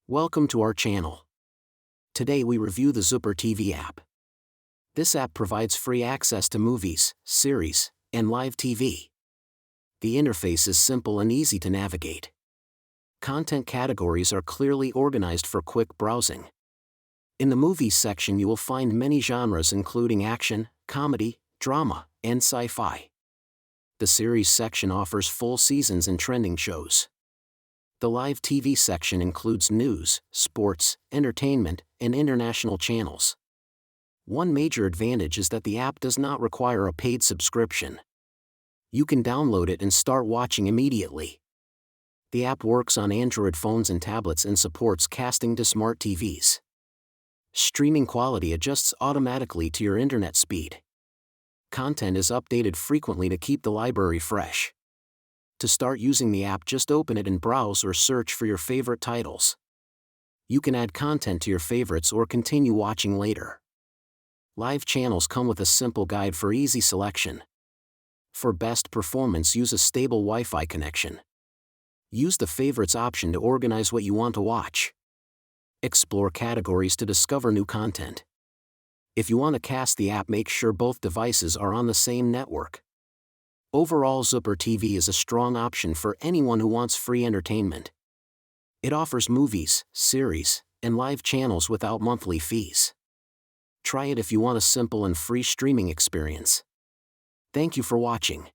Welcome to our channel. Today we review the Xuper TV app. This app provides free access to movies, series, and live TV. The interface is simple and easy to navigate. Content categories are clearly organized for quick browsing. In the movies section you will find many genres including action, comedy, drama, and sci-fi. The series section offers full seasons and trending shows. The live TV section includes news, sports, entertainment, and international channels. One major advantage is that the app does not require a paid subscription. You can download it and start watching immediately. The app works on Android phones and tablets and supports casting to smart TVs. Streaming quality adjusts automatically to your internet speed. Content is updated frequently to keep the library fresh. To start using the app, just open it and browse or search for your favorite titles. You can add content to your favorites or continue watching later. Live channels come with a simple guide for easy selection. For best performance, use a stable Wi-Fi connection. Use the favorites option to organize what you want to watch. Explore categories to discover new content. If you want to cast the app, make sure both devices are on the same network. Overall, Xuper TV is a strong option for anyone who wants free entertainment. It offers movies, series, and live channels without monthly fees. Try it if you want a simple and free streaming experience. Thank you for watching.